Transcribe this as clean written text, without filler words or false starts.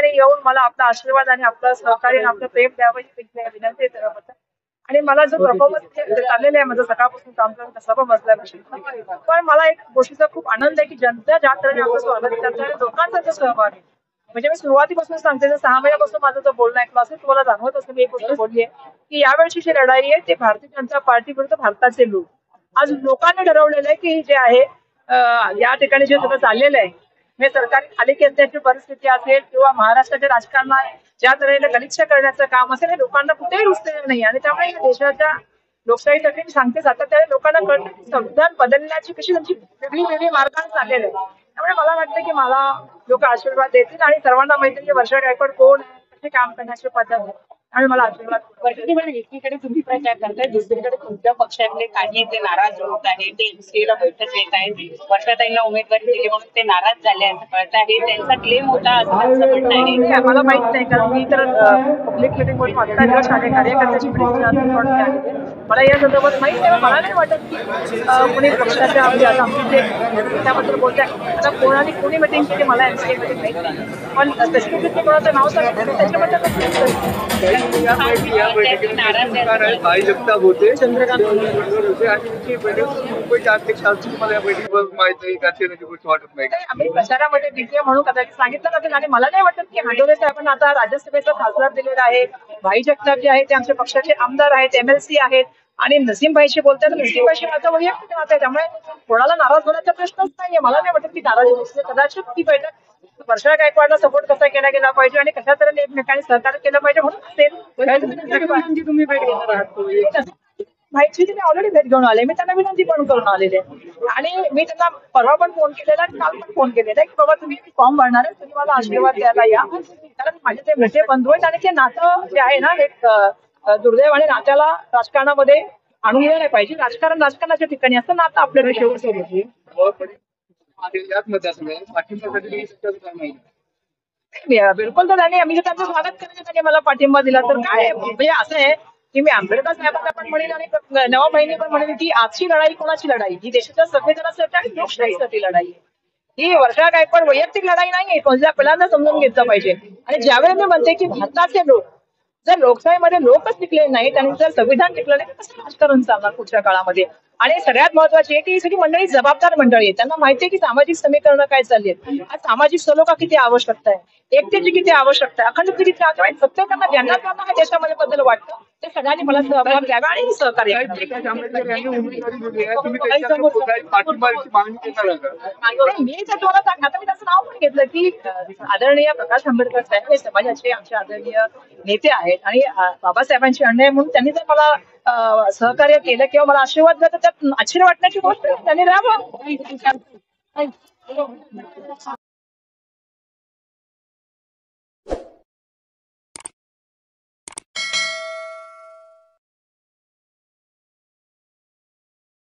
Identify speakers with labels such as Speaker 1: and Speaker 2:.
Speaker 1: ठिकाणी येऊन मला आपला आशीर्वाद आणि आपलं सहकार्य आणि आपलं प्रेम द्यावं ही विनंती आहे त्याबद्दल. आणि मला जो परफॉर्मन्स चाललेलं आहे माझं सकाळपासून काम करून तसा पण बसल्यापासून, पण मला एक गोष्टीचा खूप आनंद आहे की जनता ज्या तऱ्हेने आपलं स्वागत करतात आणि लोकांचा जो सहभाग आहे. म्हणजे मी सुरुवातीपासून सांगते, जर 6 महिन्यापासून माझं जो बोलणं ऐकलं असेल तुम्हाला जाणवत असेल, मी एक गोष्ट बोलली आहे की यावेळची जी लढाई आहे ती भारतीय जनता पार्टी विरुद्ध भारताचे लोक. आज लोकांनी ठरवलेलं आहे की जे आहे या ठिकाणी जे सगळं चाललेलं आहे हे सरकारी खाली केंद्राची परिस्थिती असेल किंवा महाराष्ट्राच्या राजकारणात ज्या तऱ्हेने गलिच्छ करण्याचं काम असेल हे लोकांना कुठेही रुचलेलं नाही. आणि त्यामुळे या देशाच्या लोकशाहीसाठी मी सांगते सातत्याने लोकांना कळतं की संविधान बदलण्याची कशी त्यांची वेगळी वेगळी मार्गाने चाललेलं आहे. त्यामुळे मला वाटतं की मला लोक आशीर्वाद देतील आणि सर्वांना माहिती की वर्षा गायकवाड कोण आहे, कसे काम करण्याची पद्धत आहे आणि मला आशीर्वाद.
Speaker 2: वर्षाजी, एकीकडे तुम्ही प्रचार करताय, दुसरीकडे तुमच्या पक्षातले काही ते नाराज होत आहे, ते एमसीएला बैठक येत आहेत, वर्षाताईंना उमेदवारी दिली म्हणून ते नाराज झाले असं कळत आहे, त्यांचा क्लेम होता असं त्यांचं म्हणणं आहे.
Speaker 1: मला माहित नाही कारण मी तर पब्लिक मिटिंग मध्ये मागता दिवस आहे कार्यकर्त्याची परीक्षा मला या संदर्भात माहित नाही. मला नाही वाटत की कोणी पक्षाच्या आमचे त्याबद्दल बोलताय. आता कोणाने कोणी मिटिंग केली मला एमसीए मध्ये माहित नाही, पण स्पेसिफिकली कोणाचं नाव सांगितलं त्याच्याबद्दल
Speaker 3: भाई जगताप होते, चंद्रकांत होते आणि मुंबईचे अध्यक्ष मला या बैठकीवर माहिती गोष्ट वाटत नाही.
Speaker 1: आम्ही प्रचारामध्ये बिझी म्हणून कदाचित सांगितलं नसेल आणि मला नाही वाटत की हांडोरे साहेबांना आता राज्यसभेचा खासदार दिलेला आहे. भाई जगताप जे आहे ते आमच्या पक्षाचे आमदार आहेत, एमएलसी आहेत आणि नसीमभाईशी बोलतात. नसीमभाईशी माझा वैयक्तिक नातं आहे, त्यामुळे कोणाला नाराज होण्याचा प्रश्नच नाहीये. मला नाही वाटत की नाराज कदाचित ती बैठक वर्षा गायकवाडला सपोर्ट कसा केला गेला पाहिजे आणि कशा तऱ्हेने एकमेकांनी सहकार्य केलं पाहिजे म्हणून
Speaker 3: तुम्ही भेट घेणार आहात.
Speaker 1: माहिती मी ऑलरेडी भेट घेऊन आले, मी त्यांना विनंती पण करून आलेले आणि मी त्यांना परवा पण फोन केलेला आणि काल पण फोन केलेला की बाबा तुम्ही फॉर्म भरणार आहे, तुम्ही मला आशीर्वाद द्यायला या. कारण माझे ते मोठे बंधू आहेत आणि ते नातं जे आहे ना एक दुर्दैव आणि नात्याला राजकारणामध्ये आणून दिलं नाही पाहिजे. राजकारण राजकारणाच्या ठिकाणी असं नातं आपल्याकडे शेवट बिलकुल. तर त्यांनी आम्ही त्यांचं स्वागत करायचं त्यांनी मला पाठिंबा दिला तर काय म्हणजे असं आहे की मी आंबेडकर साहेबांना पण म्हणेन आणि नवा बहिणी पण म्हणेन की आजची लढाई कोणाची लढाई, ही देशाच्या संविधानासाठी आणि लोकशाहीसाठी लढाई आहे. ही वर्षा गायकवाड वैयक्तिक लढाई नाहीये, पहिल्यांदा समजून घेतलं पाहिजे. आणि ज्यावेळी मी म्हणते की भारताचे लोक जर लोकशाहीमध्ये लोकच टिकले नाहीत आणि जर संविधान टिकलं नाही तर कसं राजकारण चालणार पुढच्या काळामध्ये. आणि सगळ्यात महत्वाची आहे की ही सगळी मंडळी जबाबदार मंडळी आहे, त्यांना माहिती आहे की सामाजिक समीकरणं काय चालली आहेत, आज सामाजिक सलोखा किती आवश्यकता आहे, एकतेची किती आवश्यकता आहे, अखंडतेची किती आवश्यकता आहे. प्रत्येकांना ज्यांना ज्यांना हा देशामध्ये बद्दल वाटतं ते सगळ्यांनी मला सहभाग द्यावा आणि सहकार्य मी तर तुम्हाला सांग आता मी त्याचं नाव पण घेतलं की आदरणीय प्रकाश आंबेडकर साहेब हे समाजाचे आमचे आदरणीय नेते आहेत आणि बाबासाहेबांची अण्णा म्हणून त्यांनी जर मला सहकार्य केलं किंवा मला आशीर्वाद दिला तर त्यात आश्चर्य वाटण्याची गोष्ट त्यांनी राहावं.